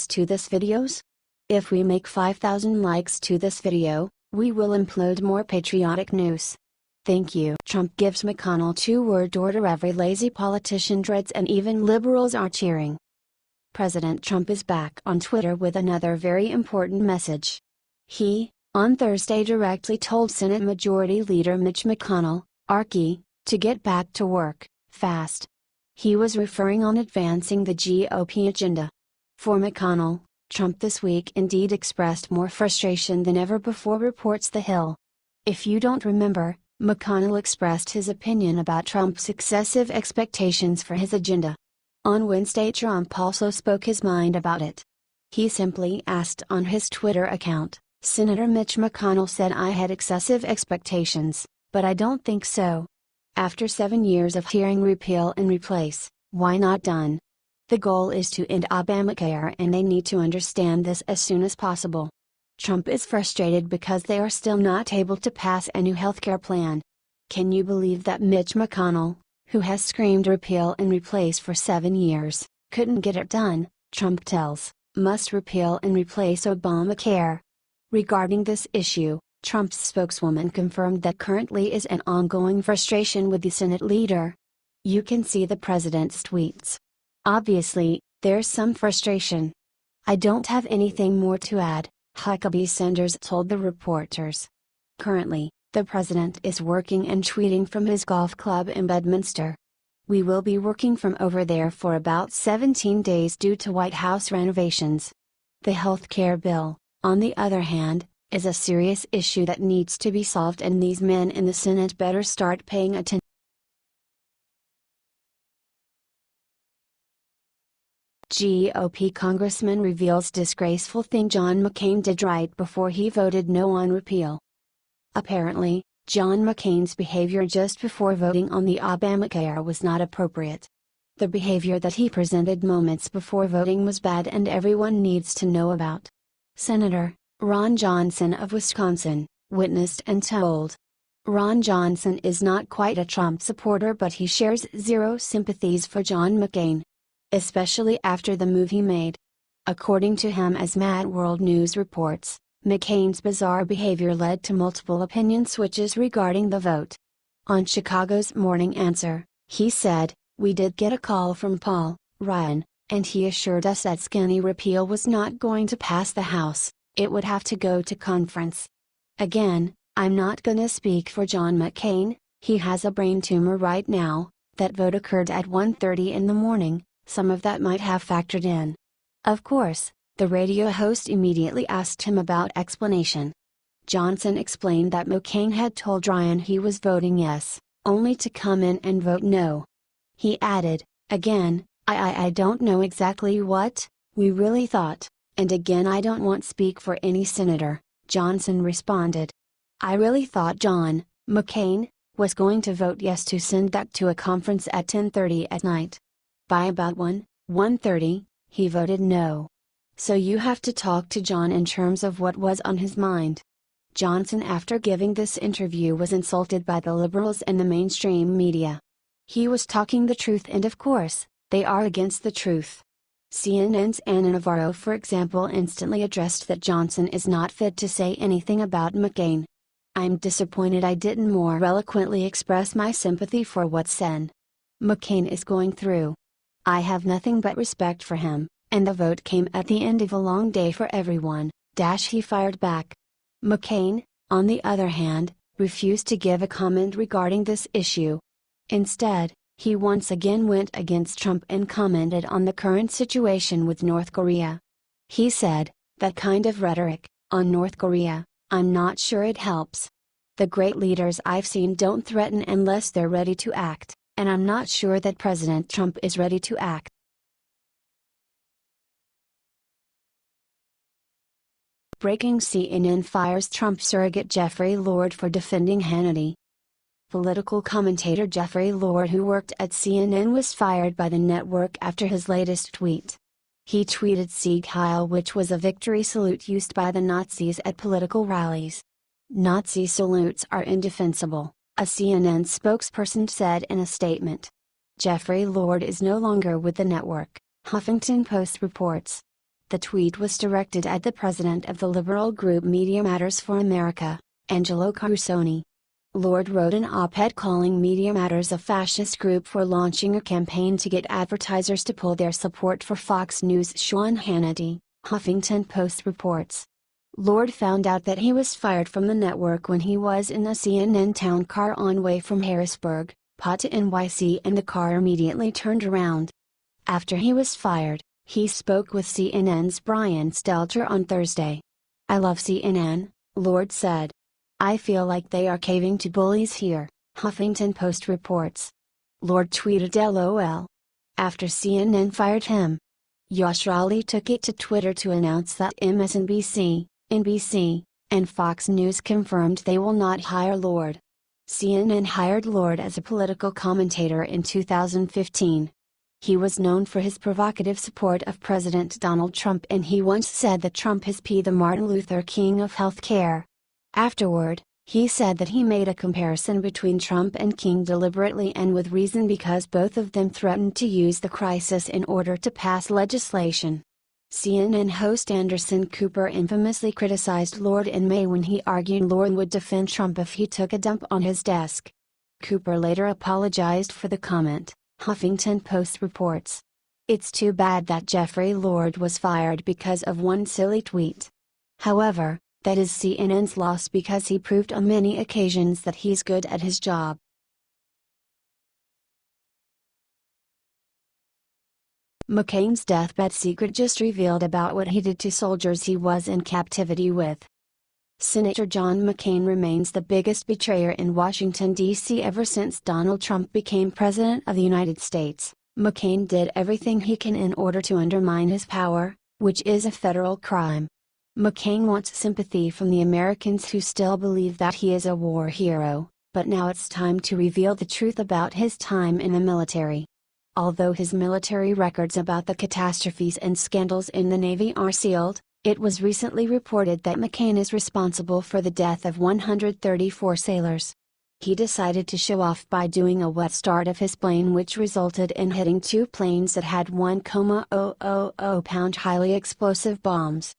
likes to this videos? If we make 5,000 likes to this video, we will upload more patriotic news. Thank you. Trump gives McConnell 2-word order. Every lazy politician dreads and even liberals are cheering. President Trump is back on Twitter with another very important message. He, on Thursday, directly told Senate Majority Leader Mitch McConnell, RK, to get back to work, fast. He was referring on advancing the GOP agenda. For McConnell, Trump this week indeed expressed more frustration than ever before, reports The Hill. If you don't remember, McConnell expressed his opinion about Trump's excessive expectations for his agenda. On Wednesday, Trump also spoke his mind about it. He simply asked on his Twitter account, "Senator Mitch McConnell said I had excessive expectations, but I don't think so. After 7 years of hearing repeal and replace, why not done? The goal is to end Obamacare and they need to understand this as soon as possible." Trump is frustrated because they are still not able to pass a new healthcare plan. Can you believe that Mitch McConnell, who has screamed repeal and replace for 7 years, couldn't get it done? Trump tells, must repeal and replace Obamacare. Regarding this issue, Trump's spokeswoman confirmed that currently is an ongoing frustration with the Senate leader. You can see the president's tweets. Obviously, there's some frustration. I don't have anything more to add, Huckabee Sanders told the reporters. Currently, the president is working and tweeting from his golf club in Bedminster. We will be working from over there for about 17 days due to White House renovations. The health care bill, on the other hand, is a serious issue that needs to be solved, and these men in the Senate better start paying attention. GOP Congressman reveals disgraceful thing John McCain did right before he voted no on repeal. Apparently, John McCain's behavior just before voting on the Obamacare was not appropriate. The behavior that he presented moments before voting was bad and everyone needs to know about. Senator Ron Johnson of Wisconsin witnessed and told. Ron Johnson is not quite a Trump supporter, but he shares zero sympathies for John McCain, especially after the move he made. According to him, as Mad World News reports, McCain's bizarre behavior led to multiple opinion switches regarding the vote. On Chicago's Morning Answer, he said, "We did get a call from Paul Ryan, and he assured us that skinny repeal was not going to pass the House, it would have to go to conference. Again, I'm not gonna speak for John McCain, he has a brain tumor right now, that vote occurred at 1:30 in the morning, some of that might have factored in." Of course, the radio host immediately asked him about explanation. Johnson explained that McCain had told Ryan he was voting yes, only to come in and vote no. He added, "Again, I don't know exactly what we really thought, and again I don't want to speak for any senator," Johnson responded. "I really thought John McCain was going to vote yes to send that to a conference at 10:30 at night. By about 1:30, he voted no. So you have to talk to John in terms of what was on his mind." Johnson, after giving this interview, was insulted by the liberals and the mainstream media. He was talking the truth, and of course, they are against the truth. CNN's Ana Navarro, for example, instantly addressed that Johnson is not fit to say anything about McCain. "I'm disappointed I didn't more eloquently express my sympathy for what Sen. McCain is going through. I have nothing but respect for him, and the vote came at the end of a long day for everyone," he fired back. McCain, on the other hand, refused to give a comment regarding this issue. Instead, he once again went against Trump and commented on the current situation with North Korea. He said, "That kind of rhetoric, on North Korea, I'm not sure it helps. The great leaders I've seen don't threaten unless they're ready to act, and I'm not sure that President Trump is ready to act." Breaking: CNN fires Trump surrogate Jeffrey Lord for defending Hannity. Political commentator Jeffrey Lord, who worked at CNN, was fired by the network after his latest tweet. He tweeted Sieg Heil, which was a victory salute used by the Nazis at political rallies. "Nazi salutes are indefensible," a CNN spokesperson said in a statement. Jeffrey Lord is no longer with the network, Huffington Post reports. The tweet was directed at the president of the liberal group Media Matters for America, Angelo Carusone. Lord wrote an op-ed calling Media Matters a fascist group for launching a campaign to get advertisers to pull their support for Fox News' Sean Hannity, Huffington Post reports. Lord found out that he was fired from the network when he was in a CNN town car on way from Harrisburg, PA to NYC, and the car immediately turned around. After he was fired, he spoke with CNN's Brian Stelter on Thursday. "I love CNN," Lord said. "I feel like they are caving to bullies here," Huffington Post reports. Lord tweeted LOL. After CNN fired him, Yash Raleigh took it to Twitter to announce that MSNBC, NBC, and Fox News confirmed they will not hire Lord. CNN hired Lord as a political commentator in 2015. He was known for his provocative support of President Donald Trump, and he once said that Trump is the Martin Luther King of healthcare. Afterward, he said that he made a comparison between Trump and King deliberately and with reason because both of them threatened to use the crisis in order to pass legislation. CNN host Anderson Cooper infamously criticized Lord in May when he argued Lord would defend Trump if he took a dump on his desk. Cooper later apologized for the comment, Huffington Post reports. "It's too bad that Jeffrey Lord was fired because of one silly tweet. However, that is CNN's loss because he proved on many occasions that he's good at his job." McCain's deathbed secret just revealed about what he did to soldiers he was in captivity with. Senator John McCain remains the biggest betrayer in Washington, D.C. ever since Donald Trump became President of the United States. McCain did everything he can in order to undermine his power, which is a federal crime. McCain wants sympathy from the Americans who still believe that he is a war hero, but now it's time to reveal the truth about his time in the military. Although his military records about the catastrophes and scandals in the Navy are sealed, it was recently reported that McCain is responsible for the death of 134 sailors. He decided to show off by doing a wet start of his plane, which resulted in hitting two planes that had 1,000-pound highly explosive bombs.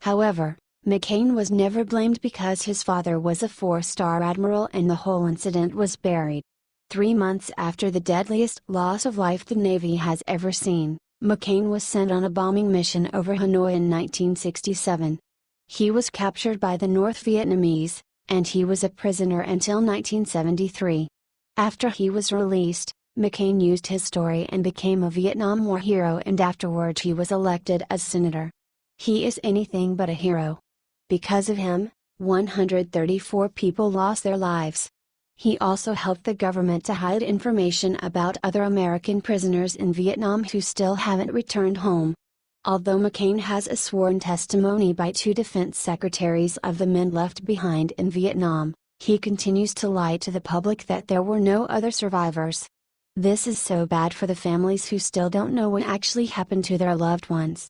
However, McCain was never blamed because his father was a four-star admiral and the whole incident was buried. 3 months after the deadliest loss of life the Navy has ever seen, McCain was sent on a bombing mission over Hanoi in 1967. He was captured by the North Vietnamese, and he was a prisoner until 1973. After he was released, McCain used his story and became a Vietnam War hero, and afterward he was elected as senator. He is anything but a hero. Because of him, 134 people lost their lives. He also helped the government to hide information about other American prisoners in Vietnam who still haven't returned home. Although McCain has a sworn testimony by 2 defense secretaries of the men left behind in Vietnam, he continues to lie to the public that there were no other survivors. This is so bad for the families who still don't know what actually happened to their loved ones.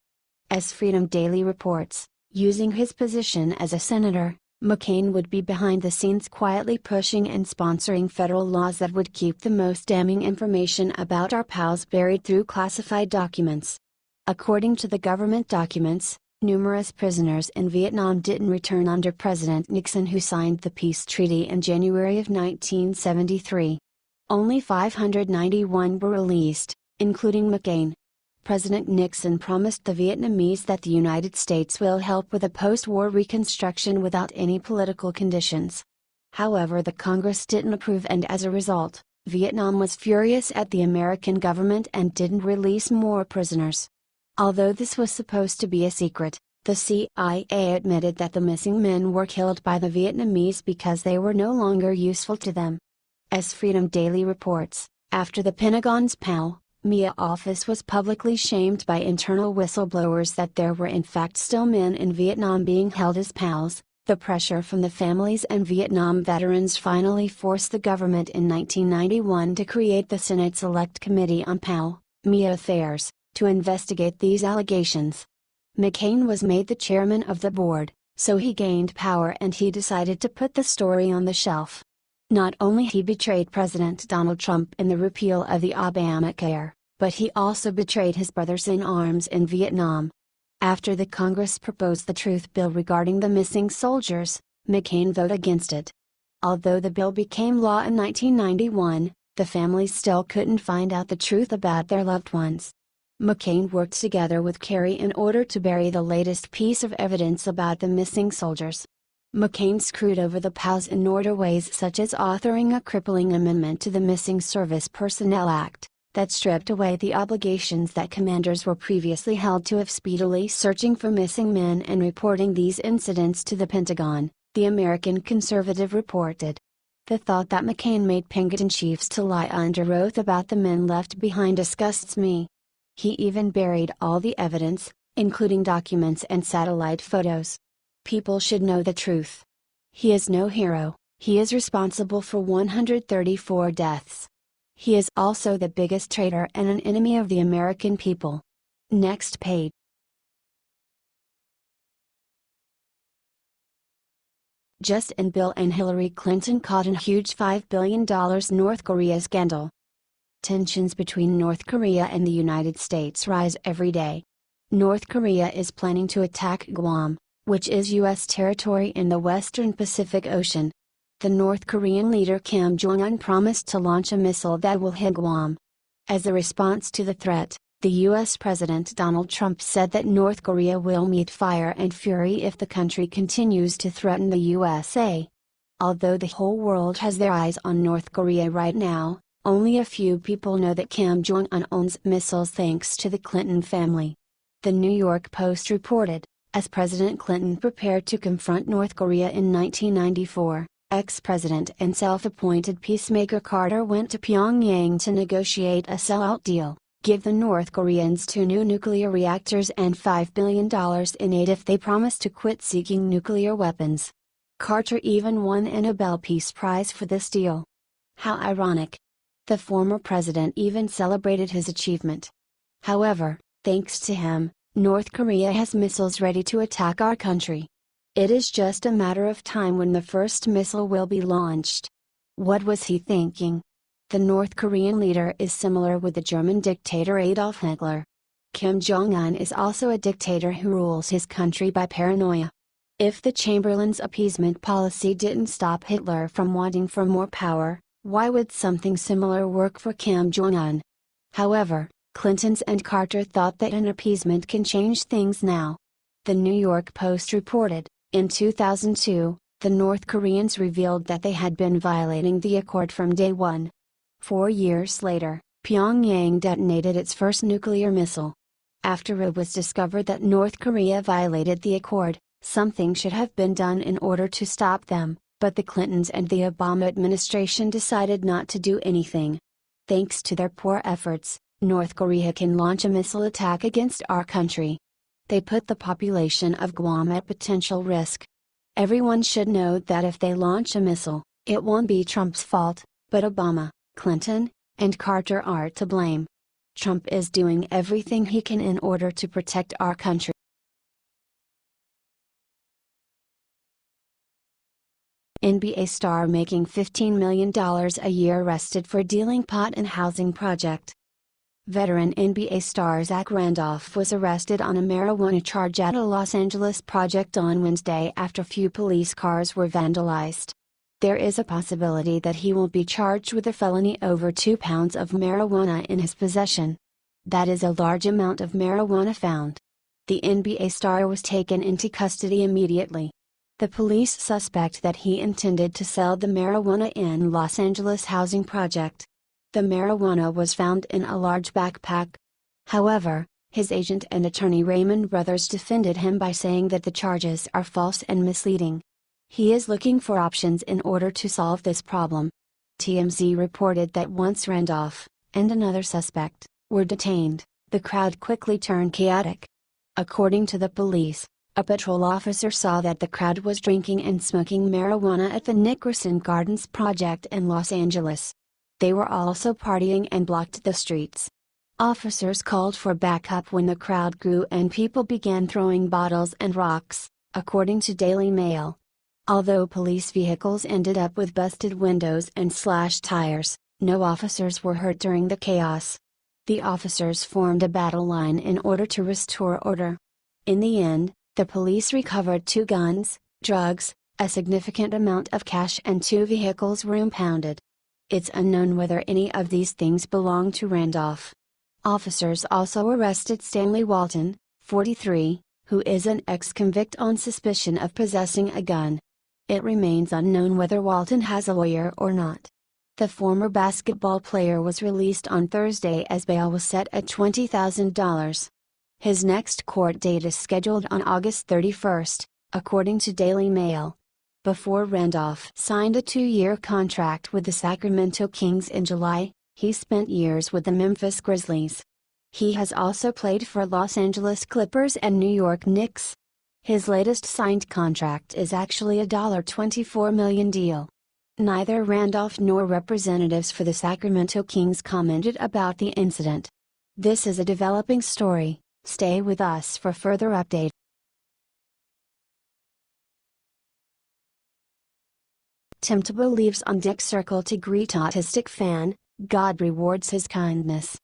As Freedom Daily reports, using his position as a senator, McCain would be behind the scenes quietly pushing and sponsoring federal laws that would keep the most damning information about our pals buried through classified documents. According to the government documents, numerous prisoners in Vietnam didn't return under President Nixon, who signed the peace treaty in January of 1973. Only 591 were released, including McCain. President Nixon promised the Vietnamese that the United States will help with a post-war reconstruction without any political conditions. However, the Congress didn't approve, and as a result, Vietnam was furious at the American government and didn't release more prisoners. Although this was supposed to be a secret, the CIA admitted that the missing men were killed by the Vietnamese because they were no longer useful to them. As Freedom Daily reports, after the Pentagon's PAL-MIA office was publicly shamed by internal whistleblowers that there were in fact still men in Vietnam being held as PALs, the pressure from the families and Vietnam veterans finally forced the government in 1991 to create the Senate Select Committee on PAL-MIA Affairs, to investigate these allegations. McCain was made the chairman of the board, so he gained power and he decided to put the story on the shelf. Not only he betrayed President Donald Trump in the repeal of the Obamacare, but he also betrayed his brothers in arms in Vietnam. After the Congress proposed the truth bill regarding the missing soldiers, McCain voted against it. Although the bill became law in 1991, the families still couldn't find out the truth about their loved ones. McCain worked together with Kerry in order to bury the latest piece of evidence about the missing soldiers. McCain screwed over the POWs in order ways such as authoring a crippling amendment to the Missing Service Personnel Act, that stripped away the obligations that commanders were previously held to of speedily searching for missing men and reporting these incidents to the Pentagon, the American Conservative reported. The thought that McCain made Pinkerton chiefs to lie under oath about the men left behind disgusts me. He even buried all the evidence, including documents and satellite photos. People should know the truth. He is no hero, he is responsible for 134 deaths. He is also the biggest traitor and an enemy of the American people. Next page. Justin Bill and Hillary Clinton caught in huge $5 billion North Korea scandal. Tensions between North Korea and the United States rise every day. North Korea is planning to attack Guam, which is U.S. territory in the western Pacific Ocean. The North Korean leader Kim Jong-un promised to launch a missile that will hit Guam. As a response to the threat, the U.S. President Donald Trump said that North Korea will meet fire and fury if the country continues to threaten the USA. Although the whole world has their eyes on North Korea right now, only a few people know that Kim Jong-un owns missiles thanks to the Clinton family. The New York Post reported, as President Clinton prepared to confront North Korea in 1994, ex-president and self-appointed peacemaker Carter went to Pyongyang to negotiate a sellout deal, give the North Koreans 2 new nuclear reactors and $5 billion in aid if they promise to quit seeking nuclear weapons. Carter even won a Nobel Peace Prize for this deal. How ironic. The former president even celebrated his achievement. However, thanks to him, North Korea has missiles ready to attack our country. It is just a matter of time when the first missile will be launched. What was he thinking? The North Korean leader is similar with the German dictator Adolf Hitler. Kim Jong-un is also a dictator who rules his country by paranoia. If the Chamberlain's appeasement policy didn't stop Hitler from wanting for more power, why would something similar work for Kim Jong-un? However, Clinton's and Carter thought that an appeasement can change things now. The New York Post reported, in 2002, the North Koreans revealed that they had been violating the accord from day one. 4 years later, Pyongyang detonated its first nuclear missile. After it was discovered that North Korea violated the accord, something should have been done in order to stop them, but the Clintons and the Obama administration decided not to do anything. Thanks to their poor efforts, North Korea can launch a missile attack against our country. They put the population of Guam at potential risk. Everyone should know that if they launch a missile, it won't be Trump's fault, but Obama, Clinton, and Carter are to blame. Trump is doing everything he can in order to protect our country. NBA star making $15 million a year arrested for dealing pot in housing project. Veteran NBA star Zach Randolph was arrested on a marijuana charge at a Los Angeles project on Wednesday after few police cars were vandalized. There is a possibility that he will be charged with a felony over 2 pounds of marijuana in his possession. That is a large amount of marijuana found. The NBA star was taken into custody immediately. The police suspect that he intended to sell the marijuana in Los Angeles housing project. The marijuana was found in a large backpack. However, his agent and attorney Raymond Brothers defended him by saying that the charges are false and misleading. He is looking for options in order to solve this problem. TMZ reported that once Randolph, and another suspect, were detained, the crowd quickly turned chaotic. According to the police, a patrol officer saw that the crowd was drinking and smoking marijuana at the Nickerson Gardens project in Los Angeles. They were also partying and blocked the streets. Officers called for backup when the crowd grew and people began throwing bottles and rocks, according to Daily Mail. Although police vehicles ended up with busted windows and slashed tires, no officers were hurt during the chaos. The officers formed a battle line in order to restore order. In the end, the police recovered 2 guns, drugs, a significant amount of cash and 2 vehicles were impounded. It's unknown whether any of these things belong to Randolph. Officers also arrested Stanley Walton, 43, who is an ex-convict on suspicion of possessing a gun. It remains unknown whether Walton has a lawyer or not. The former basketball player was released on Thursday as bail was set at $20,000. His next court date is scheduled on August 31, according to Daily Mail. Before Randolph signed a 2-year contract with the Sacramento Kings in July, he spent years with the Memphis Grizzlies. He has also played for Los Angeles Clippers and New York Knicks. His latest signed contract is actually a $24 million deal. Neither Randolph nor representatives for the Sacramento Kings commented about the incident. This is a developing story. Stay with us for further updates. Tebow leaves Ondeck circle to greet autistic fan, God rewards his kindness.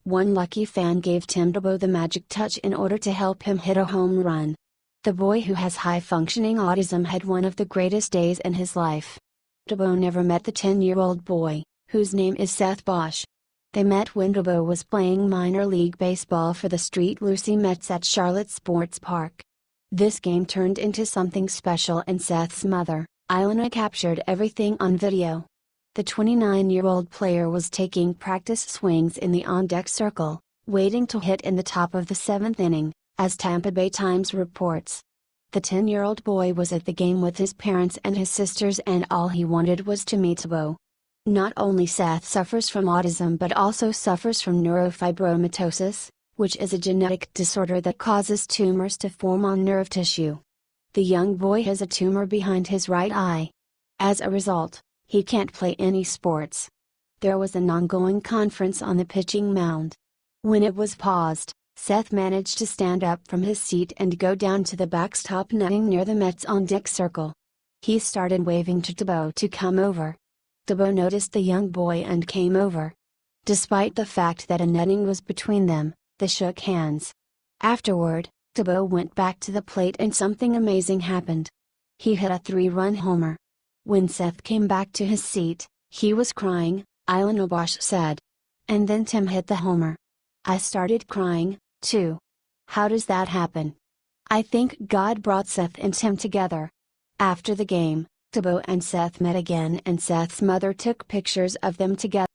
One lucky fan gave Tebow the magic touch in order to help him hit a home run. The boy who has high-functioning autism had one of the greatest days in his life. Tebow never met the 10-year-old boy, whose name is Seth Bosch. They met when Tebow was playing minor league baseball for the St. Lucie Mets at Charlotte Sports Park. This game turned into something special and Seth's mother, Ilana, captured everything on video. The 29-year-old player was taking practice swings in the Ondeck circle, waiting to hit in the top of the 7th inning, as Tampa Bay Times reports. The 10-year-old boy was at the game with his parents and his sisters, and all he wanted was to meet Tebow. Not only Seth suffers from autism but also suffers from neurofibromatosis, which is a genetic disorder that causes tumors to form on nerve tissue. The young boy has a tumor behind his right eye. As a result, he can't play any sports. There was an ongoing conference on the pitching mound. When it was paused, Seth managed to stand up from his seat and go down to the backstop netting near the Mets Ondeck circle. He started waving to Tebow to come over. Tebow noticed the young boy and came over. Despite the fact that a netting was between them, they shook hands. Afterward, Tebow went back to the plate and something amazing happened. He hit a 3-run homer. When Seth came back to his seat, he was crying, Ilana Bosch said. And then Tim hit the homer. I started crying, too. How does that happen? I think God brought Seth and Tim together. After the game, Tebow and Seth met again and Seth's mother took pictures of them together.